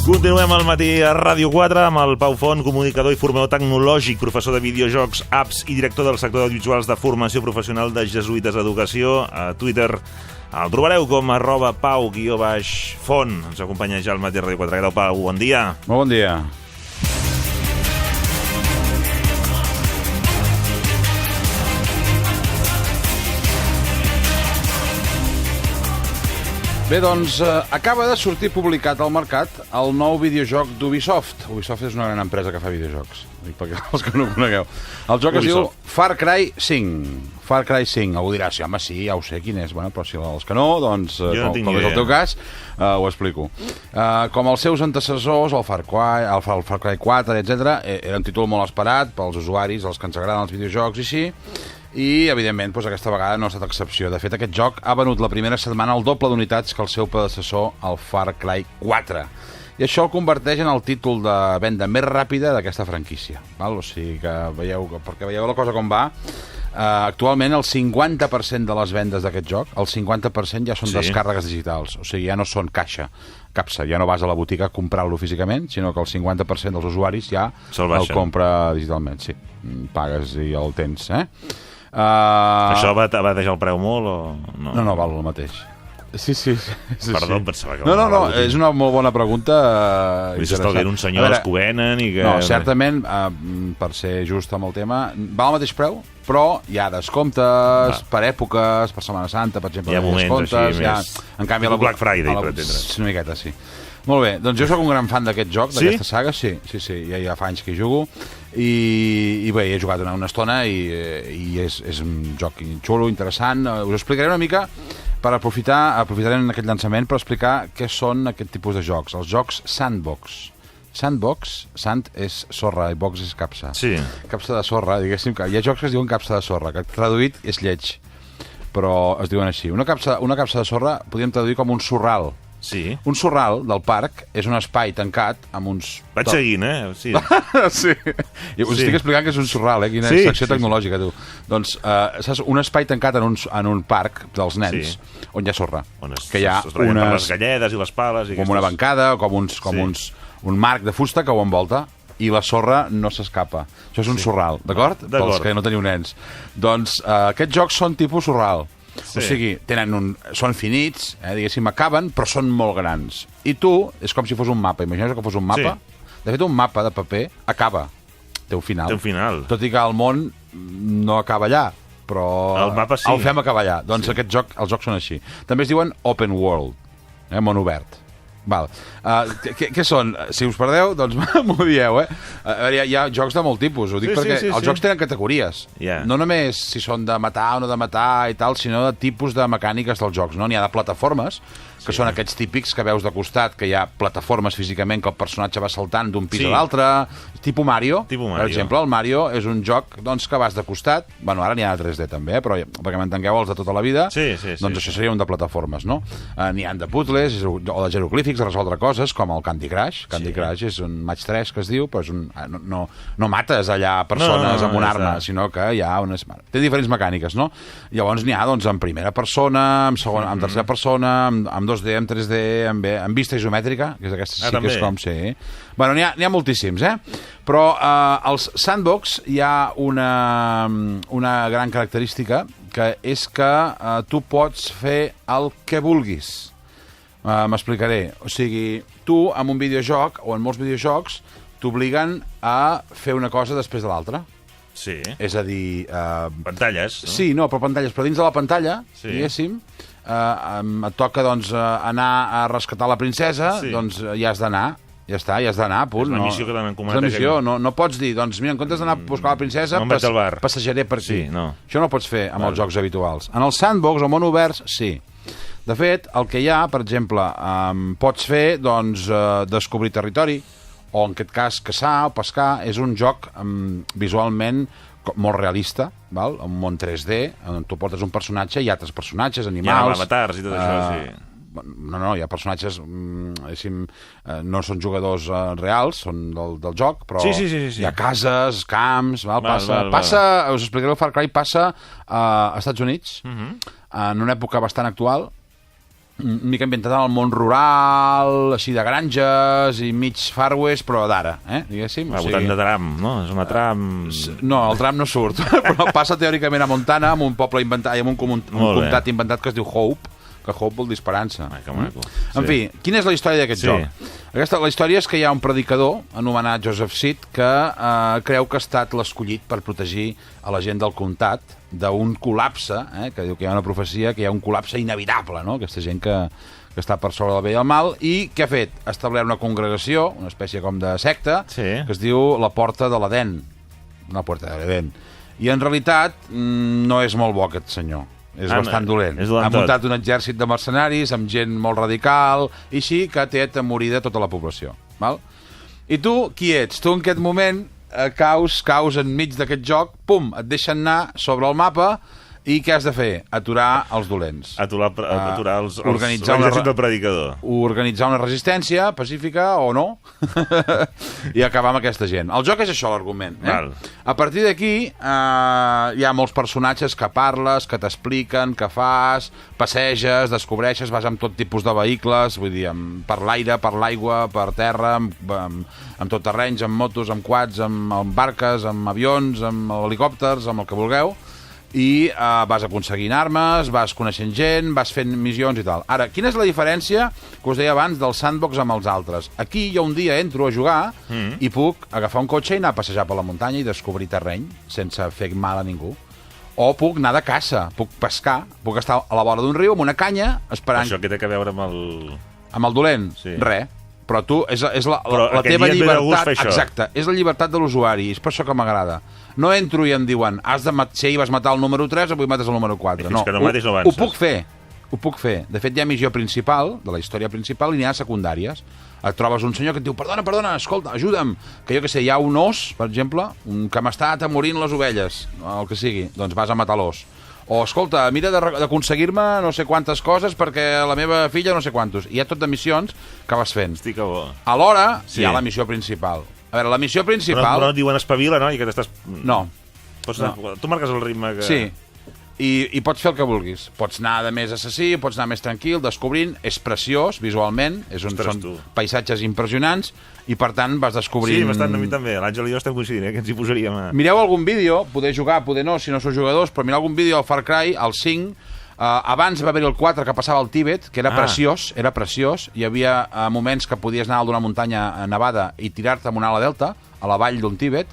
Continuem al matí a Ràdio 4 amb el Pau Font, comunicador i formador tecnològic, professor de videojocs, apps i director del sector d'audiovisuals de formació professional de Jesuïtes Educació. A Twitter el trobareu com @pau_font. Ens acompanya ja al matí a Ràdio 4. Què tal, Pau? Bon dia. Molt bon dia. Bé, doncs, acaba de sortir publicat al mercat el nou videojoc d'Ubisoft. Ubisoft és una gran empresa que fa videojocs, perquè els que no ho conegueu. El joc es diu Far Cry 5. Far Cry 5. Algú dirà, sí, home, sí, ja ho sé quin és. Bueno, però si els que no, doncs, com és el teu cas, ho explico. Com els seus antecessors, el Far Cry 4, etc., era un títol molt esperat pels usuaris, els que ens agraden els videojocs i així, i, evidentment, aquesta vegada no ha estat excepció. De fet, aquest joc ha venut la primera setmana el doble d'unitats que el seu predecessor, el Far Cry 4. I això el converteix en el títol de venda més ràpida d'aquesta franquícia. O sigui que perquè veieu la cosa com va, actualment el 50% de les vendes d'aquest joc, el 50% ja són descàrregues digitals. O sigui, ja no són capsa, ja no vas a la botiga a comprar-lo físicament, sinó que el 50% dels usuaris ja el compra digitalment. Sí, pagues i el tens, Això va deixar el preu molt o no? No, val el mateix. Sí. Perdó, em pensava que... No, és una molt bona pregunta. S'està dient un senyor els que ho venen i que... No, certament, per ser just amb el tema, va al mateix preu, però hi ha descomptes per èpoques, per Setmana Santa, per exemple. Hi ha moments així més... En canvi, Black Friday, per entendre. Una miqueta, sí. Molt bé, doncs jo sóc un gran fan d'aquest joc, d'aquesta saga, sí, ja fa anys que hi jugo, i bé, he jugat una estona i és un joc xulo, interessant. Us explicaré una mica, aprofitarem aquest llançament per explicar què són aquest tipus de jocs, els jocs sandbox. Sandbox, sand és sorra i box és capsa. Sí. Capsa de sorra, diguéssim, que hi ha jocs que es diuen capsa de sorra, que traduït és lleig, però es diuen així. Una capsa de sorra podríem traduir com un sorral. Sí. Un sorral del parc és un espai tancat amb uns... Vaig seguint, Sí. Sí. I us estic explicant que és un sorral, quina secció tecnològica, tu. Doncs, saps, un espai tancat en un parc dels nens, on hi ha sorra. Que hi ha les galledes i les pales... Com una bancada, com un marc de fusta que ho envolta, i la sorra no s'escapa. Això és un sorral, d'acord? Pels que no teniu nens. Doncs aquests jocs són tipus sorral. O sigui, són finits, diguéssim, acaben, però són molt grans. I tu, és com si fos un mapa. Imagineu que fos un mapa. De fet, un mapa de paper acaba. Té un final. Tot i que el món no acaba allà, però el fem acabar allà. Doncs els jocs són així. També es diuen open world, món obert. Què són? Si us perdeu, doncs m'ho dieu, Hi ha jocs de molt tipus, ho dic perquè els jocs tenen categories. No només si són de matar o no de matar i tal, sinó de tipus de mecàniques dels jocs. N'hi ha de plataformes, que són aquests típics que veus de costat, que hi ha plataformes físicament, que el personatge va saltant d'un pis a l'altre, tipus Mario. Per exemple, el Mario és un joc que vas de costat, bueno, ara n'hi ha de 3D també, però perquè m'entengueu els de tota la vida, doncs això seria un de plataformes, no? N'hi ha de puzzles o de jeroglífics, de resoldre coses, com el Candy Crush. Candy Crush és un match 3 que es diu, però no mates allà persones amb una arma, sinó que hi ha unes... Té diferents mecàniques, no? Llavors n'hi ha en primera persona, en tercera persona, amb 2D, amb 3D, amb vista isomètrica, que és d'aquestes sí que és com ser... Bueno, n'hi ha moltíssims, Però als sandbox hi ha una gran característica, que és que tu pots fer el que vulguis. M'explicaré. O sigui, tu, en un videojoc, o en molts videojocs, t'obliguen a fer una cosa després de l'altra. Sí. És a dir... Pantalles, no? Sí, no, però pantalles. Però dins de la pantalla, diguéssim, et toca, doncs, anar a rescatar la princesa, doncs hi has d'anar. Ja està, hi has d'anar, punt. És la missió que t'han encomanat. És la missió, no pots dir, doncs, mira, en comptes d'anar a buscar la princesa, passejaré per aquí. Això no ho pots fer amb els jocs habituals. En el sandbox, o món obert, sí. De fet, el que hi ha, per exemple, pots fer, doncs, descobrir territori, o en aquest cas caçar o pescar. És un joc visualment molt realista, un món 3D, on tu portes un personatge i altres personatges, animals... Hi ha avatars i tot això, sí. No, hi ha personatges, no són jugadors reals, són del joc, però hi ha cases, camps, us explicaré, el Far Cry passa a Estats Units, en una època bastant actual, una mica ambientat en el món rural, així de granges i mig Far West, però d'ara, diguéssim. Voltant de tram, no? És una tram... No, el tram no surt, però passa teòricament a Montana, amb un poble inventat, amb un comtat inventat que es diu Hope, que Hope vol dir esperança. Que maco. En fi, quina és la història d'aquest joc? La història és que hi ha un predicador anomenat Joseph Seed que creu que ha estat l'escollit per protegir a la gent del comtat d'un col·lapse, que diu que hi ha una profecia, que hi ha un col·lapse inevitable, no? Aquesta gent que està per sobre del bé i el mal, i què ha fet? Ha establert una congregació, una espècie com de secta, que es diu la Porta de l'Edèn. Una Porta de l'Edèn. I en realitat no és molt bo aquest senyor. És bastant dolent. Ha muntat un exèrcit de mercenaris amb gent molt radical i així que té atemorida tota la població. Val? I tu, qui ets? Tu en aquest moment caus enmig d'aquest joc, pum, et deixen anar sobre el mapa i què has de fer? Aturar els dolents. Aturar l'exèrcit del predicador. Organitzar una resistència pacífica o no i acabar amb aquesta gent. El joc és això, l'argument. A partir d'aquí hi ha molts personatges que parles, que t'expliquen, que fas, passeges, descobreixes, vas amb tot tipus de vehicles, vull dir, per l'aire, per l'aigua, per terra, amb tot terrenys, amb motos, amb quads, amb barques, amb avions, amb helicòpters, amb el que vulgueu, i vas aconseguint armes, vas coneixent gent, vas fent missions i tal. Ara, quina és la diferència que us deia abans del sandbox amb els altres? Aquí jo un dia entro a jugar i puc agafar un cotxe i anar a passejar per la muntanya i descobrir terreny sense fer mal a ningú. O puc anar de caça, puc pescar, puc estar a la vora d'un riu amb una canya esperant... Això què té a veure amb el... Amb el dolent? Sí. Res. Però tu, és la teva llibertat... Exacte, és la llibertat de l'usuari, és per això que m'agrada. No entro i em diuen, si ahir vas matar el número 3, avui mates el número 4. No, ho puc fer. Ho puc fer. De fet, hi ha missió principal, de la història principal, i n'hi ha secundàries. Et trobes un senyor que et diu, perdona, escolta, ajuda'm, que jo què sé, hi ha un os, per exemple, que m'està atemorint les ovelles, el que sigui, doncs vas a matar l'os. O, escolta, mira d'aconseguir-me no sé quantes coses perquè la meva filla no sé quantos. I hi ha tot de missions que vas fent. Estic a bo. Alhora, hi ha la missió principal. A veure, la missió principal... Però no et diuen espavila, no? I que t'estàs... No. Tu marques el ritme que... Sí. I pots fer el que vulguis. Pots anar de més assassí, pots anar més tranquil, descobrint. És preciós, visualment. Són paisatges impressionants. I, per tant, vas descobrint... Sí, bastant, a mi també. L'Àngel i jo estem coincidint, que ens hi posaríem a... Mireu algun vídeo, poder jugar, poder no, si no sou jugadors, però mireu algun vídeo al Far Cry, al 5... abans va haver-hi el 4 que passava al Tíbet, que era preciós. Hi havia moments que podies anar d'una muntanya nevada i tirar-te amb una ala delta, a la vall d'un Tíbet,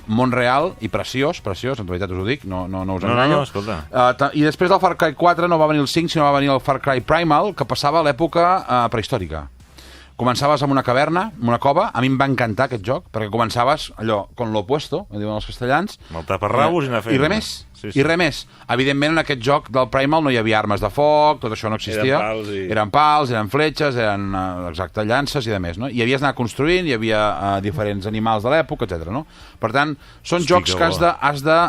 món real i preciós, en realitat us ho dic, no us enganyo. Escolta. I després del Far Cry 4 no va venir el 5, sinó va venir el Far Cry Primal, que passava a l'època prehistòrica. Començaves amb una caverna, amb una cova. A mi em va encantar aquest joc, perquè començaves allò, con lo opuesto, que diuen els castellans. Amb el taparrabos i anar fent. I res més. I res més. Evidentment, en aquest joc del Primal no hi havia armes de foc, tot això no existia. Eren pals, eren fletxes, eren llances i de més, no? I havies d'anar construint, hi havia diferents animals de l'època, etc. No? Per tant, són jocs que has de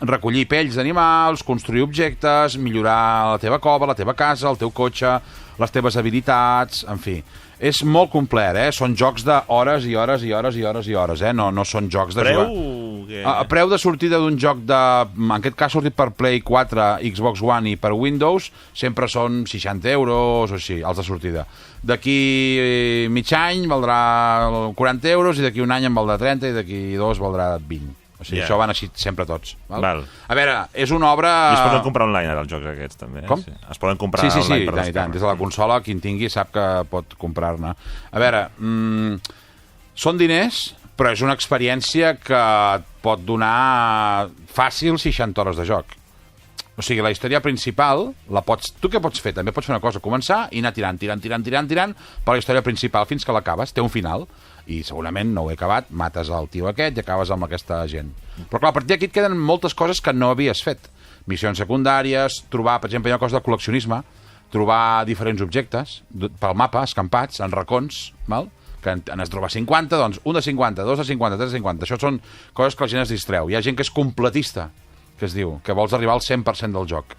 recollir pells d'animals, construir objectes, millorar la teva cova, la teva casa, el teu cotxe, les teves habilitats, en fi. És molt complet, Són jocs d'hores i hores i hores i hores i hores, No són jocs de jugar. Preu de sortida d'un joc en aquest cas sortit per Play 4, Xbox One i per Windows, sempre són 60 euros o així, els de sortida. D'aquí mig any valdrà 40 euros i d'aquí un any en valdrà 30 i d'aquí 2 valdrà 20. O sigui, això van així sempre tots. Val? A veure, és una obra... I es poden comprar online ara els jocs aquests, també. Com? Es poden comprar online per descàrrega. Des de la consola, qui en tingui sap que pot comprar-ne. A veure, són diners, però és una experiència que et pot donar fàcil 60 hores de joc. O sigui, la història principal, tu què pots fer? També pots fer una cosa, començar i anar tirant per la història principal fins que l'acabes. Té un final. I segurament no ho he acabat, mates el tio aquest i acabes amb aquesta gent. Però clar, a partir d'aquí et queden moltes coses que no havies fet. Missions secundàries, trobar, per exemple, hi ha una cosa de col·leccionisme, trobar diferents objectes pel mapa, escampats, en racons, que n'has de trobar 50, doncs un de 50, dos de 50, tres de 50. Això són coses que la gent es distreu. Hi ha gent que és completista, que es diu, que vols arribar al 100% del joc.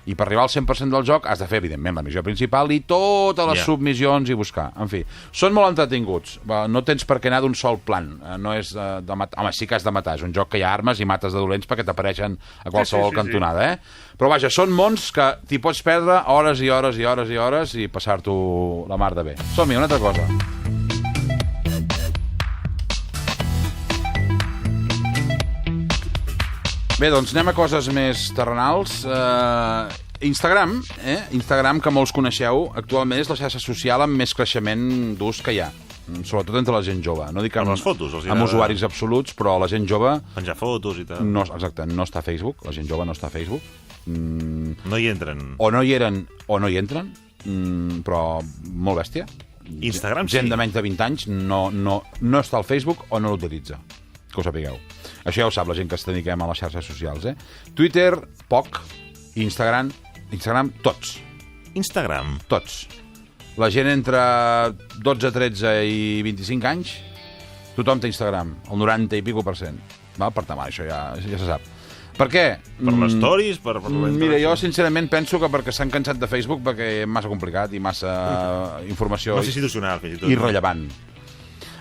I per arribar al 100% del joc has de fer, evidentment, la missió principal i totes les submissions i buscar. En fi, són molt entretinguts. No tens per què anar d'un sol plan. No és de matar. Home, sí que has de matar. És un joc que hi ha armes i mates de dolents perquè t'apareixen a qualsevol cantonada, Però vaja, són mons que t'hi pots perdre hores i hores i hores i hores i passar-t'ho la mar de bé. Som-hi, una altra cosa. Bé, doncs anem a coses més terrenals. Instagram, Instagram, que molts coneixeu, actualment és la xarxa social amb més creixement d'ús que hi ha, sobretot entre la gent jove. No dic amb les fotos, amb usuaris absoluts, però la gent jove... Penjar fotos i tal. No, exacte, no està a Facebook, la gent jove no està a Facebook. No hi entren. O no hi eren o no hi entren, però molt bèstia. Instagram sí. Gent de menys de 20 anys no està al Facebook o no l'utilitza. Que ho sapigueu. Això ja ho sap la gent que es dediquem a les xarxes socials, Twitter, poc. Instagram, tots. Instagram? Tots. La gent entre 12, 13 i 25 anys, tothom té Instagram, el 90 i pico %. Per tant, això ja se sap. Per què? Per les stories? Mira, jo sincerament penso que perquè s'han cansat de Facebook perquè és massa complicat i massa informació... Massa institucional, fins i tot. Irrellevant.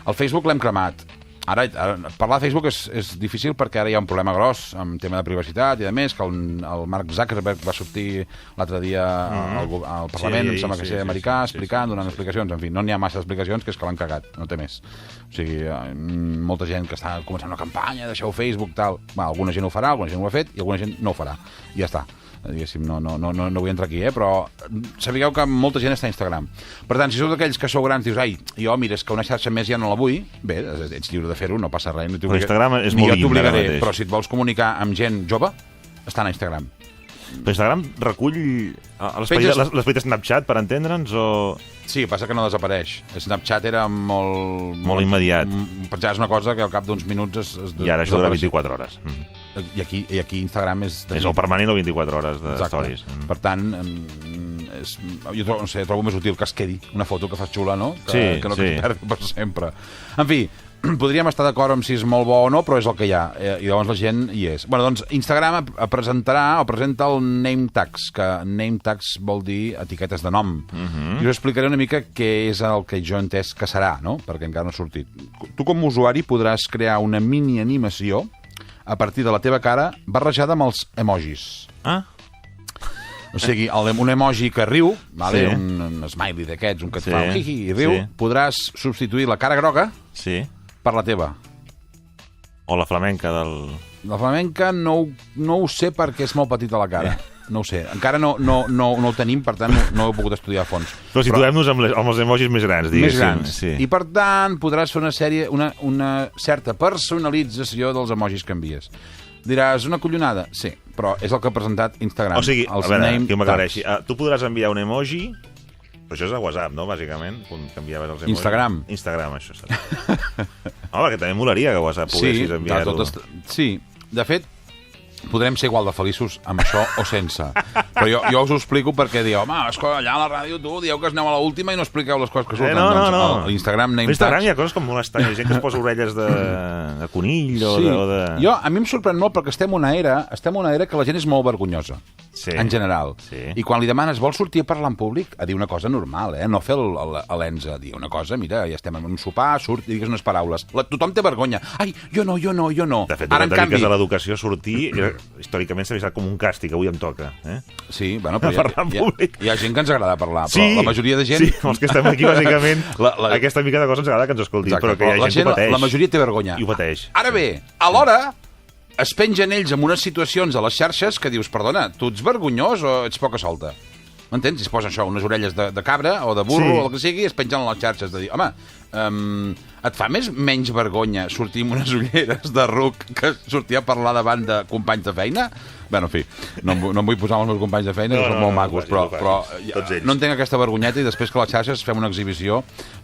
El Facebook l'hem cremat. Ara, parlar de Facebook és difícil perquè ara hi ha un problema gros amb tema de privacitat i de més, que el Mark Zuckerberg va sortir l'altre dia al Parlament, em sembla que ser americà, explicant, donant explicacions. En fi, no n'hi ha massa explicacions, que és que l'han cagat, no té més. O sigui, molta gent que està començant una campanya, deixeu Facebook, tal... Alguna gent ho farà, alguna gent ho ha fet i alguna gent no ho farà. I ja està. Diguéssim, no vull entrar aquí, però sapigueu que molta gent està a Instagram. Per tant, si sou d'aquells que sou grans, dius, jo, mira, és que una xarxa més ja no la vull, bé, ets lliure de fer-ho, no passa res. Instagram és molt t'obligaré, però si et vols comunicar amb gent jove, estan a Instagram. Però Instagram recull l'espai de Snapchat, per entendre'ns, o...? Sí, passa que no desapareix. Snapchat era molt immediat. Penjaves una cosa que al cap d'uns minuts I ara això dura 24 hores. I aquí Instagram és... És el permanent o 24 hores de stories. Per tant, jo trobo més útil que es quedi una foto que fas xula, no? Que no que es perdi per sempre. En fi, podríem estar d'acord amb si és molt bo o no, però és el que hi ha, i llavors la gent hi és. Bueno, doncs Instagram presenta el name tags, que name tags vol dir etiquetes de nom. I us explicaré una mica què és el que jo he entès que serà, no? Perquè encara no ha sortit. Tu com a usuari podràs crear una mini animació a partir de la teva cara barrejada amb els emojis. O sigui, un emoji que riu, un smiley d'aquests, un que et fa un hihi i riu, podràs substituir la cara groga per la teva. O la flamenca del... La flamenca no ho sé perquè és molt petita la cara. No ho sé. Encara no ho tenim, per tant no ho he pogut estudiar a fons. Però situem-nos amb els emojis més grans, diguéssim. Més grans. I per tant podràs fer una certa personalització dels emojis que envies. Diràs, una collonada? Sí, però és el que ha presentat Instagram. O sigui, a veure, que m'aclareixi. Tu podràs enviar un emoji, però això és a WhatsApp, no?, bàsicament, quan canviaves els emojis. Instagram, això serà. Home, que també molaria que WhatsApp poguessis enviar-ho. Sí, de fet, podrem ser igual de feliços amb això o sense. Però jo us ho explico perquè dieu, home, allà a la ràdio tu dieu que aneu a l'última i no expliqueu les coses que surten. No. A l'Instagram name tags... L'Instagram hi ha coses com molt estranyes, gent que es posa orelles de conill o de... Jo, a mi em sorprèn molt perquè estem en una era que la gent és molt vergonyosa, en general. I quan li demanes, vols sortir a parlar en públic? A dir una cosa normal, no fer l'enza, a dir una cosa, mira, ja estem en un sopar, surt i digues unes paraules. Tothom té vergonya. Ai, jo no. De fet, ara, en canvi... de l'educació sortir, històricament s'ha vist com un càstig, avui em toca. Sí, bueno, però hi ha gent que ens agrada parlar, però la majoria de gent... Sí, els que estem aquí, bàsicament, aquesta mica de coses ens agrada que ens escoltin, però que hi ha gent que ho pateix. La majoria té vergonya. I ho pateix. Ara bé, alhora, es pengen ells en unes situacions a les xarxes que dius, perdona, tu ets vergonyós o ets poca solta? M'entens? Si es posen això, unes orelles de cabra o de burro o el que sigui, es pengen a les xarxes de dir, home, et fa menys vergonya sortir amb unes ulleres de ruc que sortir a parlar davant de companys de feina? Bé, en fi, no em vull posar amb els meus companys de feina, que són molt macos, però no entenc aquesta vergonyeta i després que a les xarxes fem una exhibició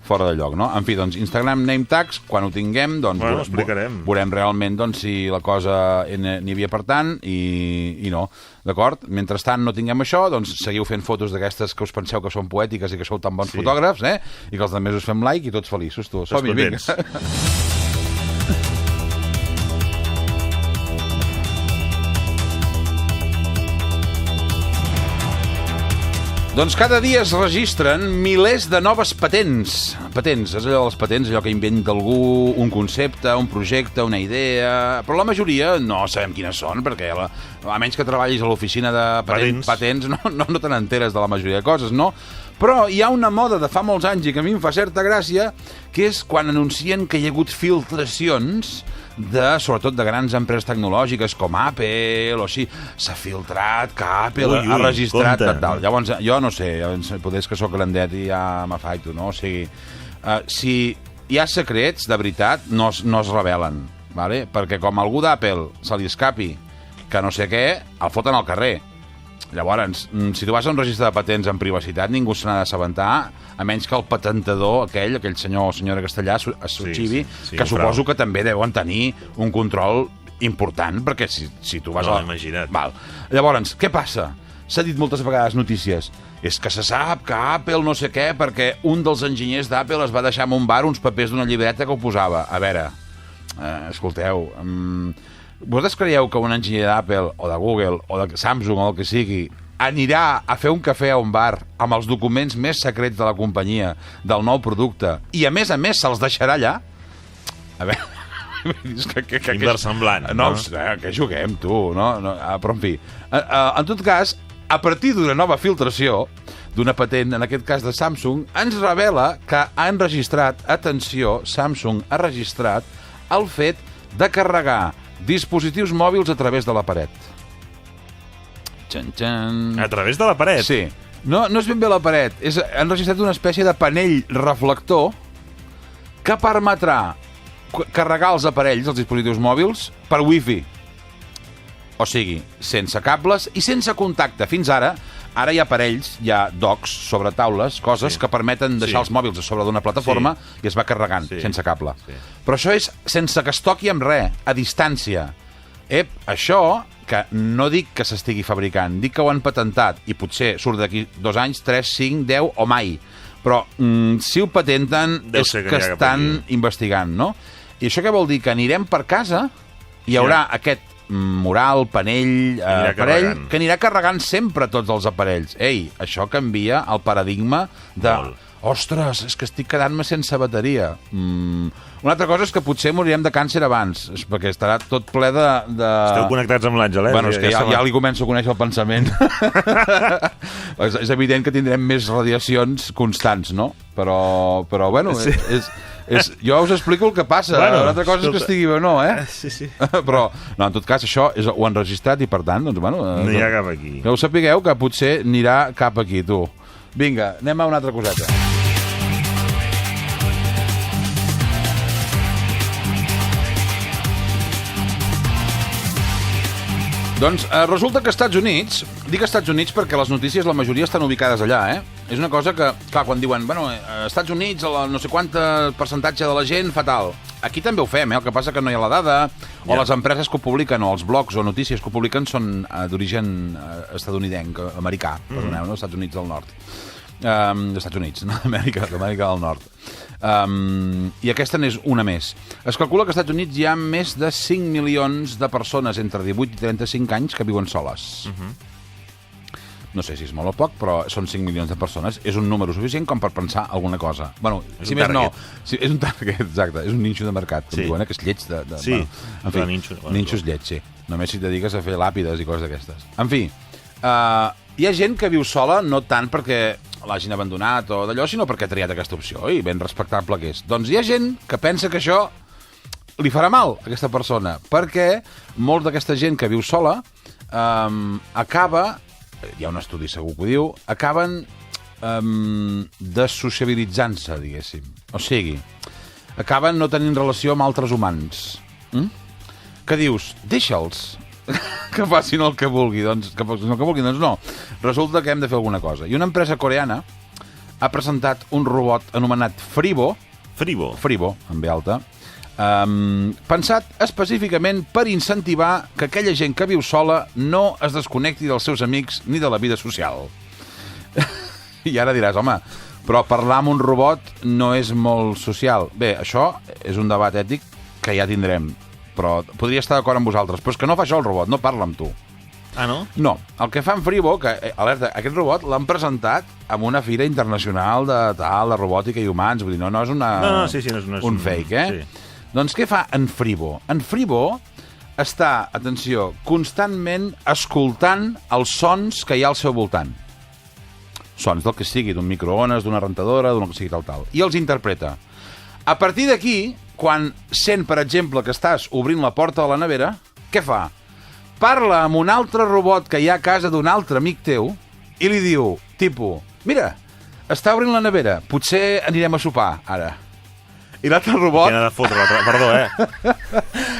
fora de lloc, no? En fi, doncs, Instagram name tags, quan ho tinguem, doncs veurem realment si la cosa n'hi havia per tant i no. D'acord? Mentrestant no tinguem això, doncs seguiu fent fotos d'aquestes que us penseu que són poètiques i que sou tan bons fotògrafs, i que els altres us fem like i tots feliços, tu. Som-hi, vinga. Doncs cada dia es registren milers de noves patents. Patents, és allò dels patents, allò que inventa algú, un concepte, un projecte, una idea... Però la majoria no sabem quines són, perquè a menys que treballis a l'oficina de patents no te n'enteres de la majoria de coses, no? Però hi ha una moda de fa molts anys i que a mi em fa certa gràcia, que és quan anuncien que hi ha hagut filtracions sobretot de grans empreses tecnològiques com Apple o així. S'ha filtrat que Apple ha registrat tal. Llavors, jo no sé, potser és que sóc grandet i ja m'afaito, no? O sigui, si hi ha secrets, de veritat, no es revelen, ¿vale? Perquè com algú d'Apple se li escapi que no sé què, el foten al carrer. Llavors, si tu vas a un registre de patents en privacitat, ningú se n'ha d'assabentar, a menys que el patentador, aquell senyor o senyora castellà, es xivi, que suposo que també deuen tenir un control important, perquè si tu vas a... No, imagina't. Val. Llavors, què passa? S'ha dit moltes vegades notícies. És que se sap que Apple no sé què, perquè un dels enginyers d'Apple es va deixar en un bar uns papers d'una llibreta que ho posava. A veure, escolteu... Vosaltres creieu que un enginyer d'Apple o de Google o de Samsung o el que sigui anirà a fer un cafè a un bar amb els documents més secrets de la companyia del nou producte i a més se'ls deixarà allà? A veure... Inversemblant, no? Que juguem, tu, no? Però, en fi, en tot cas, a partir d'una nova filtració, d'una patent, en aquest cas de Samsung, ens revela que han registrat, atenció, Samsung ha registrat el fet de carregar dispositius mòbils a través de la paret. Xan-xan. A través de la paret? Sí. No és ben bé la paret. Han registrat una espècie de panell reflector que permetrà carregar els aparells, els dispositius mòbils, per wifi. O sigui, sense cables i sense contacte. Fins ara hi ha aparells, hi ha docks sobre taules, coses que permeten deixar els mòbils a sobre d'una plataforma i es va carregant sense cable. Però això és sense que es toqui amb res, a distància. Això, que no dic que s'estigui fabricant, dic que ho han patentat i potser surt d'aquí 2 anys, 3, 5, 10 o mai. Però si ho patenten és que estan investigant, no? I això què vol dir? Que anirem per casa, hi haurà aquest mural, panell, aparell, que anirà carregant sempre tots els aparells. Ei, això canvia el paradigma de... Ostres, és que estic quedant-me sense bateria. Una altra cosa és que potser morirem de càncer abans, perquè estarà tot ple de... Esteu connectats amb l'Àngel, Bueno, és que ja li començo a conèixer el pensament. És evident que tindrem més radiacions constants, no? Però bueno, jo us explico el que passa. Una altra cosa és que estigui bé o no, Sí. Però, no, en tot cas, això ho han registrat i, per tant, doncs, bueno... No hi ha cap aquí. Que ho sapigueu, que potser anirà cap aquí, tu. Vinga, anem a una altra coseta. Doncs resulta que als Estats Units, dic Estats Units perquè les notícies la majoria estan ubicades allà, És una cosa que, clar, quan diuen, bueno, als Estats Units no sé quant percentatge de la gent fa tal. Aquí també ho fem, el que passa que no hi ha la dada, o les empreses que ho publiquen, o els blogs o notícies que ho publiquen són d'origen estadounidenc, americà, perdoneu, no? Estats Units del Nord. Estats Units, no? Amèrica del Nord. I aquesta n'és una més. Es calcula que als Estats Units hi ha més de 5 milions de persones entre 18 i 35 anys que viuen soles. No sé si és molt o poc, però són 5 milions de persones. És un número suficient com per pensar alguna cosa. Bueno, si més no... És un target, exacte. És un ninxo de mercat, com diuen, que és lleig de... Sí, en fi, ninxo és lleig, sí. Només si et dediques a fer làpides i coses d'aquestes. En fi, hi ha gent que viu sola no tant perquè l'hagin abandonat o d'allò, sinó perquè ha triat aquesta opció i ben respectable que és. Doncs hi ha gent que pensa que això li farà mal a aquesta persona, perquè molt d'aquesta gent que viu sola acaba, hi ha un estudi segur que ho diu, acaben dessociabilitzant-se, diguéssim. O sigui, acaben no tenint relació amb altres humans. Que dius, deixa'ls que facin el que vulgui, doncs no. Resulta que hem de fer alguna cosa. I una empresa coreana ha presentat un robot anomenat Fribo, amb B alta, pensat específicament per incentivar que aquella gent que viu sola no es desconnecti dels seus amics ni de la vida social. I ara diràs, home, però parlar amb un robot no és molt social. Bé, això és un debat ètic que ja tindrem, però podria estar d'acord amb vosaltres. Però és que no fa això el robot, no parla amb tu. Ah, no? No, el que fa en Fribo, que, alerta, aquest robot l'han presentat en una fira internacional de robòtica i humans, vull dir, no és un fake, Sí. Doncs què fa en Fribo? En Fribo està, atenció, constantment escoltant els sons que hi ha al seu voltant. Sons del que sigui, d'un microones, d'una rentadora, d'una que sigui tal. I els interpreta. A partir d'aquí, quan sent, per exemple, que estàs obrint la porta de la nevera, què fa? Parla amb un altre robot que hi ha a casa d'un altre amic teu i li diu, tipus, mira, està obrint la nevera, potser anirem a sopar, ara. I l'altre robot... Quina de fotre, perdó,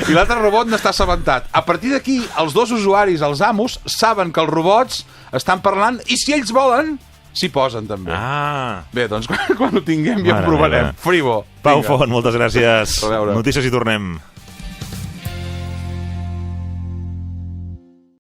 I l'altre robot n'està assabentat. A partir d'aquí, els dos usuaris, els amos, saben que els robots estan parlant i si ells volen, s'hi posen també. Ah. Bé, doncs quan ho tinguem ja ho provarem. Fribo. Pau Font, moltes gràcies. A veure. Notícies i tornem.